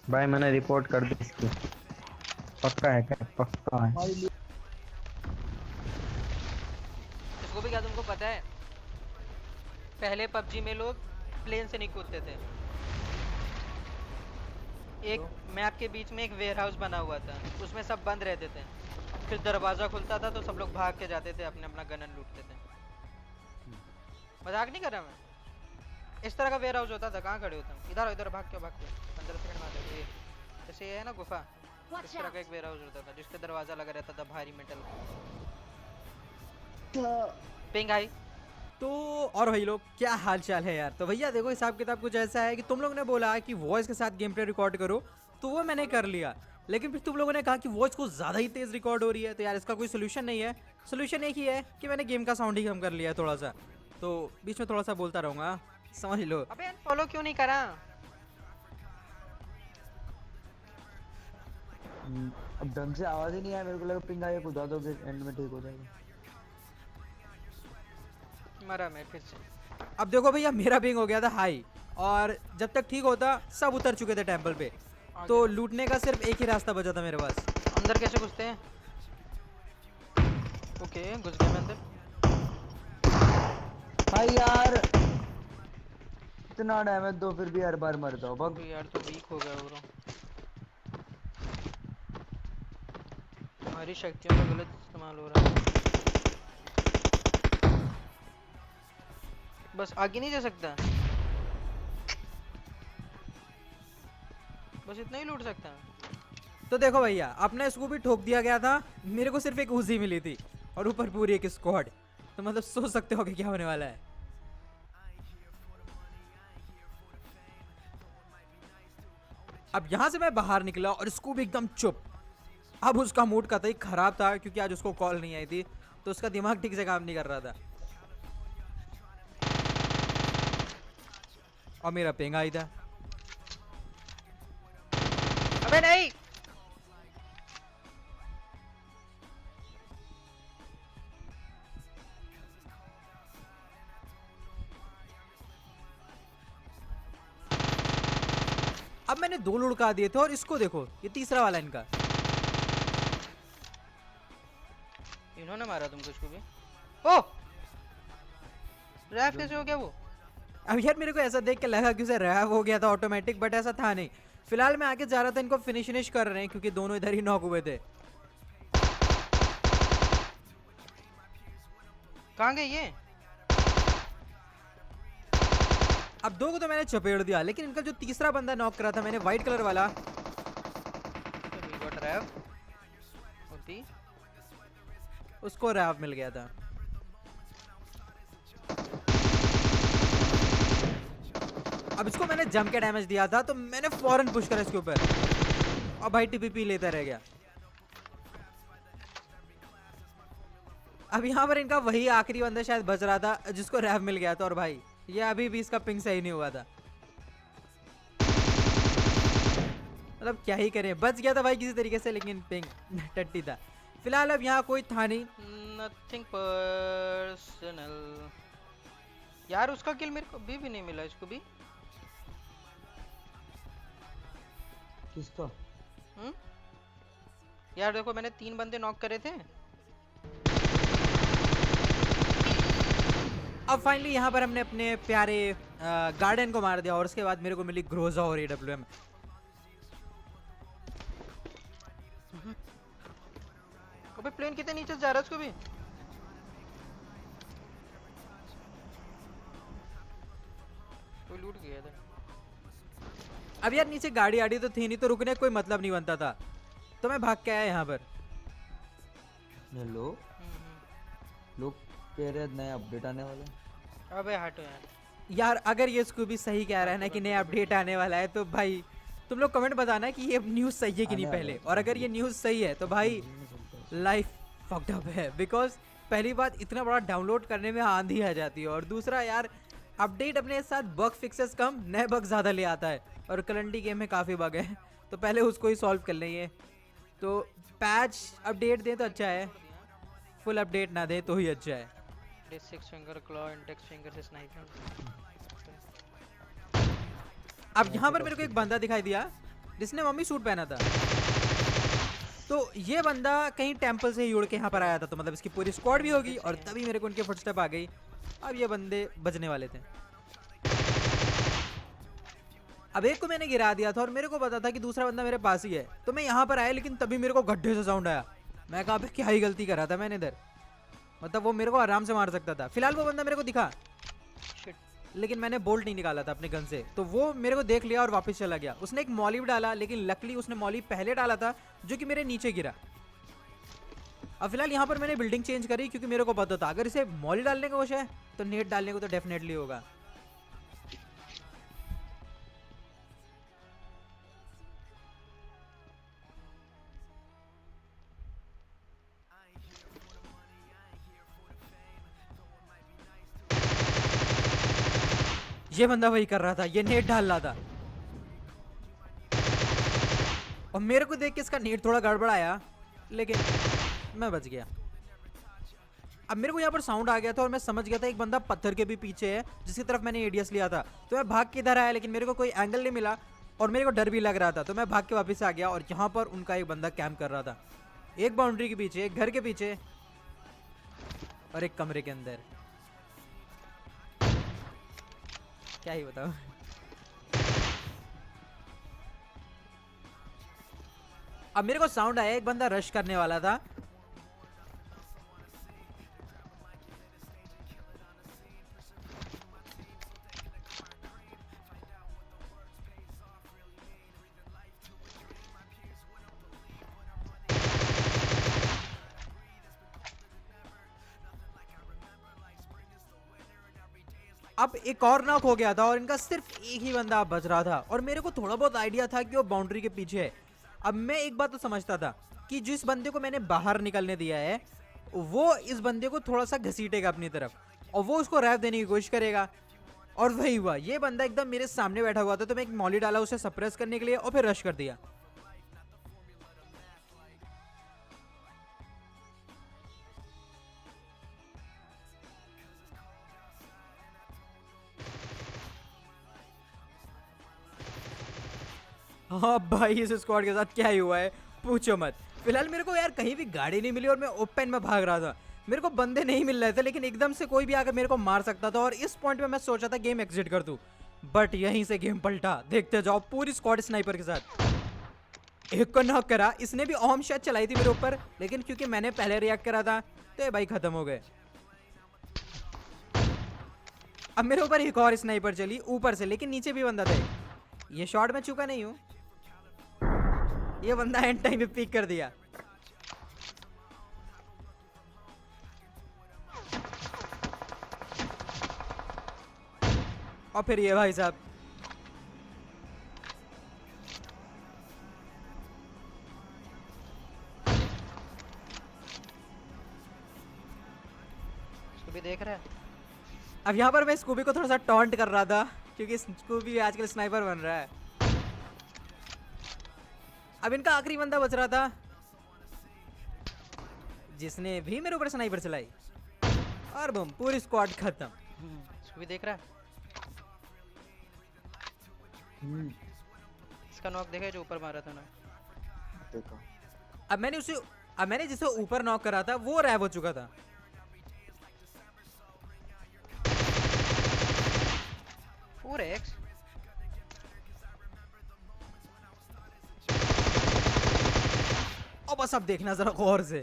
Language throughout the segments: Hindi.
भाई मैंने रिपोर्ट कर दी इसकी। पक्का है क्या? पक्का है। इसको भी क्या तुमको पता है, पहले पबजी में लोग प्लेन से नहीं कूदते थे। एक मैप के बीच में एक वेयर हाउस बना हुआ था, उसमें सब बंद रहते थे, फिर दरवाजा खुलता था तो सब लोग भाग के जाते थे, अपने अपना गनन लूटते थे। मजाक नहीं कर रहा मैं। इस तरह का वेयर हाउस होता था। कहाँ खड़े होता हूँ? इधर इधर भाग के 15 सेकंड बाद ये जैसे ये है ना गुफा, इस तरह का एक वेयर हाउस होता था जिसके दरवाजा लगा रहता था भारी मेटल। Ping I. तो और भाई लोग क्या हाल चाल है यार। तो भैया देखो हिसाब किताब कुछ ऐसा है कि तुम लोगों ने बोला कि वॉइस के साथ गेम प्ले रिकॉर्ड करो, तो वो मैंने कर लिया। लेकिन फिर तुम लोगों ने कहा कि वॉइस को ज़्यादा ही तेज़ रिकॉर्ड हो रही है, तो यार इसका कोई सोल्यूशन नहीं है। सोल्यूशन एक ही है कि मैंने गेम का साउंड ही कम कर लिया है थोड़ा सा, तो बीच में थोड़ा सा बोलता रहूँगा, समझ लो। अबे फॉलो क्यों नहीं करा? अब ढंग से आवाज ही नहीं आया, मेरे को लगा पिंग आया, कुदा दोगे एंड में ठीक हो जाएगा। मरा मैं फिर से। अब देखो भैया मेरा पिंग हो गया था हाई, और जब तक ठीक होता सब उतर चुके थे टेंपल पे, तो लूटने का सिर्फ एक ही रास्ता बचा था मेरे पास। अंदर कैसे घुसते हैं? ओके घुस गए मैं अंदर। भाई यार इतना डैमेज दो फिर भी हर बार मर जाओ। बग यार तो वीक हो गया ब्रो, हमारी शक्तियों का गलत इस्तेमाल हो रहा है। बस आगे नहीं जा सकता, बस इतना ही लूट सकता है। तो देखो भैया अपने इसको भी ठोक दिया गया था, मेरे को सिर्फ एक उजी मिली थी और ऊपर पूरी एक स्क्वाड, तो मतलब सोच सकते हो कि क्या होने वाला है। अब यहाँ से मैं बाहर निकला और इसको भी एकदम चुप। अब उसका मूड कतई खराब था क्योंकि आज उसको कॉल नहीं आई थी, तो उसका दिमाग ठीक से काम नहीं कर रहा था और मेरा पिंग आई था। अबे नहीं, अब मैंने 2 लुढ़का दिए थे और इसको देखो ये तीसरा वाला इनका। इन्होंने मारा तुमको इसको भी? ओ रैफ कैसे हो गया वो? अब यार मेरे को ऐसा देख के लगा कि उसे रैव हो गया था ऑटोमेटिक, बट ऐसा था नहीं। फिलहाल मैं आगे जा रहा था, इनको फिनिश कर रहे हैं क्योंकि दोनों इधर ही नॉक हुए थे। कहाँ गए ये? अब 2 को तो मैंने चपेड़ दिया, लेकिन इनका जो तीसरा बंदा नॉक करा था मैंने व्हाइट कलर वाला, उसको रैव मिल गया था। अब इसको मैंने जम के डैमेज दिया था, तो मैंने फौरन पुश करा इसके ऊपर और भाई टीपीपी लेता रह गया। अब यहाँ पर इनका वही आखिरी बंदा शायद बच रहा था जिसको रैव मिल गया था, और भाई ये अभी भी इसका पिंग सही नहीं हुआ था। मतलब क्या ही करें, बच गया था भाई किसी तरीके से, लेकिन पिंग टट्टी था। फिलहाल अब यहाँ कोई था नहीं। Nothing personal. यार उसका किल मेरे को भी नहीं मिला। इसको भी किसका? यार देखो मैंने 3 बंदे नॉक करे थे। अब फाइनली यहाँ पर हमने अपने प्यारे गार्डन को मार दिया और उसके बाद मेरे को मिली ग्रोजा और AWM। अबे प्लेन कितने नीचे जा रहा है? उसको भी कोई लूट गया था। अब यार नीचे गाड़ी आड़ी तो थी नहीं, तो रुकने का कोई मतलब नहीं बनता था, तो मैं भाग के आया यहाँ पर। हेलो लोग कह रहे हैं नया अपडेट आने वाला है। अबे हटो यार। यार अगर ये इसको भी सही कह रहा है ना कि नया अपडेट आने वाला है, तो भाई तुम लोग कमेंट बताना कि ये न्यूज़ सही है कि नहीं पहले। और अगर ये न्यूज़ सही है तो भाई लाइफ फक्ड अप है, बिकॉज पहली बात इतना बड़ा डाउनलोड करने में आंधी आ जाती है, और दूसरा यार अपडेट अपने साथ बग फिक्सेस कम नए बग ज़्यादा ले आता है, और करंटली गेम में काफ़ी बग है, तो पहले उसको ही सॉल्व कर लेंगे। तो पैच अपडेट दे तो अच्छा है, फुल अपडेट ना दे तो ही अच्छा है। This six finger claw index finger से sniper। अब यहाँ पर मेरे को एक बंदा दिखाई दिया जिसने मम्मी सूट पहना था। तो ये बंदा कहीं टेंपल से ही उड़ के यहाँ पर आया था, तो मतलब इसकी पूरी स्क्वाड भी होगी और तभी मेरे को उनके फुटस्टेप आ गई। अब ये बंदे बचने वाले थे। अब एक को मैंने गिरा दिया था और मेरे को पता था कि दूसरा बंदा मेरे पास ही है, तो मैं यहाँ पर आया लेकिन तभी मेरे को गड्ढे से साउंड आया। मैं कहा पे क्या ही गलती करा था मैंने इधर, मतलब वो मेरे को आराम से मार सकता था। फिलहाल वो बंदा मेरे को दिखा लेकिन मैंने बोल्ट नहीं निकाला था अपने गन से, तो वो मेरे को देख लिया और वापस चला गया। उसने एक मॉली भी डाला लेकिन लकली उसने मॉली पहले डाला था जो कि मेरे नीचे गिरा। अब फिलहाल यहाँ पर मैंने बिल्डिंग चेंज करी क्योंकि मेरे को पता था अगर इसे मॉली डालने का कोशिश है तो नेट डालने को तो डेफिनेटली होगा। ये बंदा वही कर रहा था, ये नेट डाल रहा था और मेरे को देख के इसका नेट थोड़ा गड़बड़ाया लेकिन मैं बच गया। अब मेरे को यहाँ पर साउंड आ गया था और मैं समझ गया था एक बंदा पत्थर के भी पीछे है जिसकी तरफ मैंने एडीएस लिया था। तो मैं भाग के इधर आया लेकिन मेरे को कोई एंगल नहीं मिला और मेरे को डर भी लग रहा था, तो मैं भाग के वापस आ गया और यहाँ पर उनका एक बंदा कैंप कर रहा था, एक बाउंड्री के पीछे, एक घर के पीछे और एक कमरे के अंदर। क्या ही बताऊं। अब मेरे को साउंड आया एक बंदा रश करने वाला था। अब एक और नॉक हो गया था और इनका सिर्फ एक ही बंदा बच रहा था और मेरे को थोड़ा बहुत आइडिया था कि वो बाउंड्री के पीछे है। अब मैं एक बात तो समझता था कि जिस बंदे को मैंने बाहर निकलने दिया है वो इस बंदे को थोड़ा सा घसीटेगा अपनी तरफ और वो उसको रैप देने की कोशिश करेगा, और वही हुआ। ये बंदा एकदम मेरे सामने बैठा हुआ था तो मैं एक मॉली डाला उसे सप्रेस करने के लिए और फिर रश कर दिया। हाँ भाई इस स्क्वाड के साथ क्या ही हुआ है पूछो मत। फिलहाल मेरे को यार कहीं भी गाड़ी नहीं मिली और मैं ओपन में भाग रहा था, मेरे को बंदे नहीं मिल रहे थे लेकिन एकदम से कोई भी आकर मेरे को मार सकता था और इस पॉइंट पे मैं सोचा था गेम एग्जिट कर दूं, बट यहीं से गेम पलटा। देखते जाओ पूरी स्क्वाड स्नाइपर के साथ। एक को नॉक करा, इसने भी ओम शॉट चलाई थी मेरे ऊपर लेकिन क्योंकि मैंने पहले रिएक्ट करा था तो ये भाई खत्म हो गए। अब मेरे ऊपर एक और स्नाइपर चली ऊपर से लेकिन नीचे भी बंदा था। ये शॉट में चुका नहीं हूँ, ये बंदा एंड टाइम पे पिक कर दिया। और फिर ये भाई साहब इसको भी देख रहा है। अब यहाँ पर मैं स्कूबी को थोड़ा सा टॉन्ट कर रहा था क्योंकि स्कूबी आजकल स्नाइपर बन रहा है। अब इनका आखिरी बंदा बच रहा था जिसने भी मेरे ऊपर स्नाइपर चलाई और बम पूरी स्क्वाड खत्म। इसको भी देख रहा है। इसका नॉक देखा है जो ऊपर मारा था ना। देखा। अब मैंने जिसे ऊपर नॉक करा था वो रैव हो चुका था। एक्स और बस अब देखना जरा गौर से।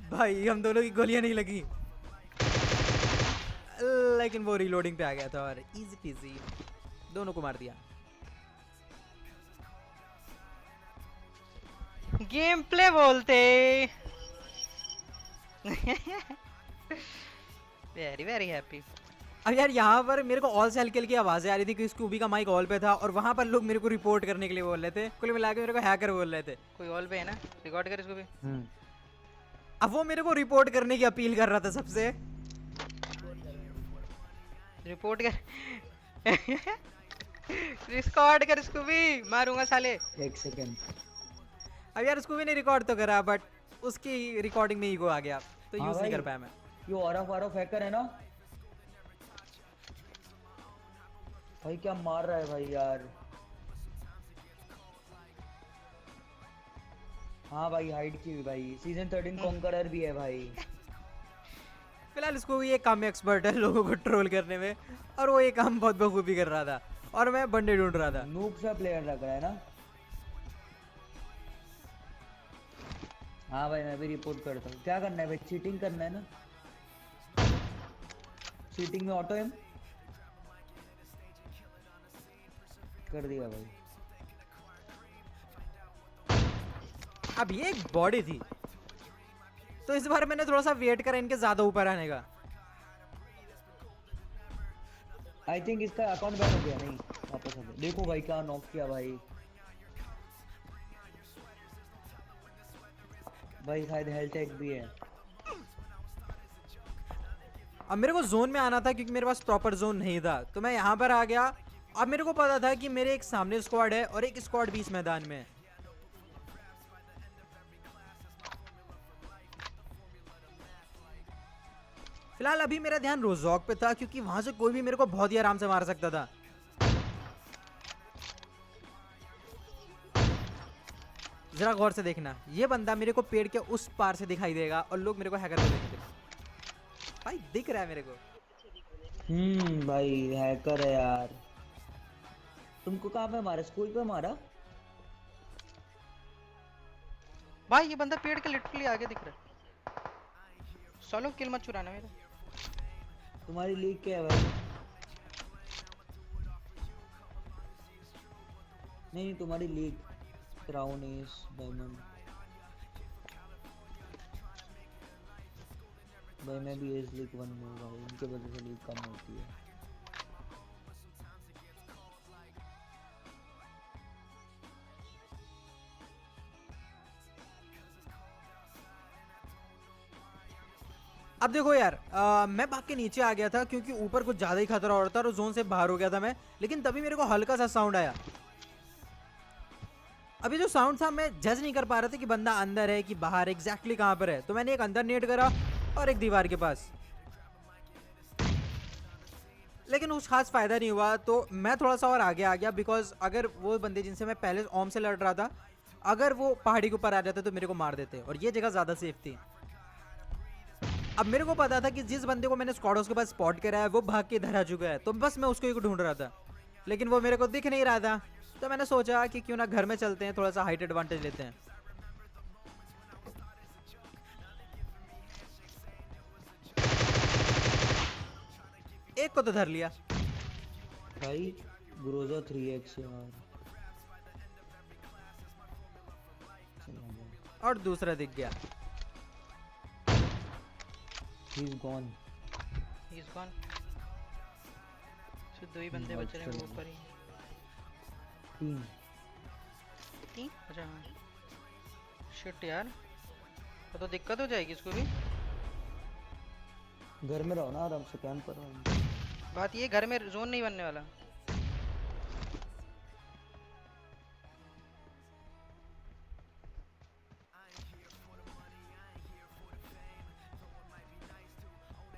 भाई हम दोनों की गोलियां नहीं लगी लेकिन वो रीलोडिंग पे आ गया था और इजी पीजी दोनों को मार दिया। गेम प्ले बोलते। Very very happy. अब यार यहाँ पर मेरे को ऑल सेल किल की आवाजें आ रही थी कि स्कूबी का माइक ऑल पे था और वहां पर लोग मेरे को रिपोर्ट करने के लिए बोल रहे थे। कुल मिला के मेरे को हैकर बोल रहे थे। कोई ऑल पे है ना, रिकॉर्ड कर इसको भी। अब वो मेरे को रिपोर्ट करने की अपील कर रहा था सबसे। रिपोर्ट कर। रिकॉर्ड कर इसको भी, मारूंगा साले। एक सेकंड। अब यार उसको भी नहीं रिकॉर्ड तो करा, बट उसकी रिकॉर्डिंग में ईगो आ गया तो हाँ यूज नहीं भाई, कर पाया मैं। ये और हैकर है ना भाई, क्या मार रहा है भाई यार। हाँ भाई, हाइड की हुई भाई, सीजन 13 कॉन्करर भी है भाई। फिलहाल इसको भी ये काम में एक्सपर्ट है लोगों को ट्रोल करने में, और वो ये काम बहुत बखूबी कर रहा था और मैं बंदे ढूंढ रहा था। नूब सा प्लेयर लग रहा है ना। हाँ भाई, मैं भी रिपोर्ट करता हूँ। क्या करना है भाई? चीटिंग करना है ना। चीटिंग में ऑटो एम कर दिया भाई। अब ये एक बॉडी थी, तो इस बार मैंने थोड़ा सा वेट करा इनके ज्यादा ऊपर आने का। आई थिंक इसका अकाउंट बैन हो गया। नहीं, वापस आ गया। देखो भाई, क्या नॉक किया भाई। भाई शायद हेल्थ टैग भी है। अब मेरे को जोन में आना था क्योंकि मेरे पास प्रॉपर जोन नहीं था, तो मैं यहाँ पर आ गया। अब मेरे को पता था कि मेरे एक सामने स्क्वाड है और एक स्क्वाड भी इस मैदान में है। फिलहाल अभी मेरा ध्यान रोजॉक पे था क्योंकि वहां से कोई भी मेरे को बहुत ही आराम से मार सकता था। जरा गौर से देखना, ये बंदा मेरे को पेड़ के उस पार से दिखाई देगा और लोग मेरे को हैकर बोलेंगे। भाई दिख रहा है मेरे को। भाई हैकर है यार। तुमको कहाँ पे मारा? स्कूल पे मारा? भाई ये बंदा पेड़ के लिटरली आगे दिख रहा है। सोलो किल मत चुराना मेरा। तुम्हारी लीग क्या है भाई? नहीं, तुम्हारी लीग क्राउन एस डायमंड। भाई मैं भी एस लीग 1 में हूँ, इनके वजह से लीग कम होती है। अब देखो यार, मैं भाग के नीचे आ गया था क्योंकि ऊपर कुछ ज्यादा ही खतरा हो रहा था और जोन से बाहर हो गया था मैं। लेकिन तभी मेरे को हल्का सा साउंड आया। अभी जो साउंड था मैं जज नहीं कर पा रहा था कि बंदा अंदर है कि बाहर, एग्जैक्टली कहां पर है। तो मैंने एक अंदर नेट करा और एक दीवार के पास, लेकिन कुछ खास फायदा नहीं हुआ। तो मैं थोड़ा सा और आगे आ गया, बिकॉज अगर वो बंदे जिनसे मैं पहले ओम से लड़ रहा था, अगर वो पहाड़ी के ऊपर आ जाते तो मेरे को मार देते, और ये जगह ज्यादा सेफ थी। अब मेरे को पता था कि जिस बंदे को मैंने स्क्वाडोस के पास स्पॉट करा है वो भाग के इधर आ चुका है, तो बस मैं उसको ही ढूंढ रहा था, लेकिन वो मेरे को दिख नहीं रहा था। तो मैंने सोचा कि क्यों ना घर में चलते हैं, थोड़ा सा हाइट एडवांटेज लेते हैं। एक को तो धर लिया भाई ग्रोजा 3x यार। और दूसरा दिख गया। He's gone. He's gone. सिर्फ 2 ही बंदे बच रहे हैं वो ऊपर ही। 3 अच्छा हाँ। शिट यार, तो दिक्कत हो जाएगी इसको भी। घर में रहो ना, आराम से कैंप पर रहो। बात ये, घर में जोन नहीं बनने वाला।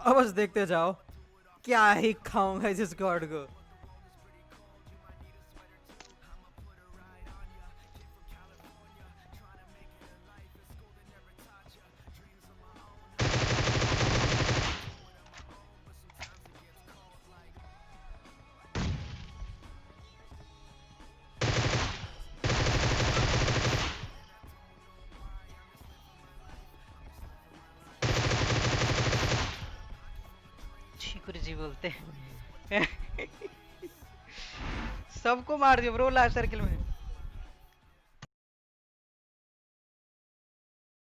अब बस देखते जाओ, क्या ही खाऊंगा इस स्क्वाड को। जी बोलते सबको मार दिया ब्रो लास्ट सर्किल में।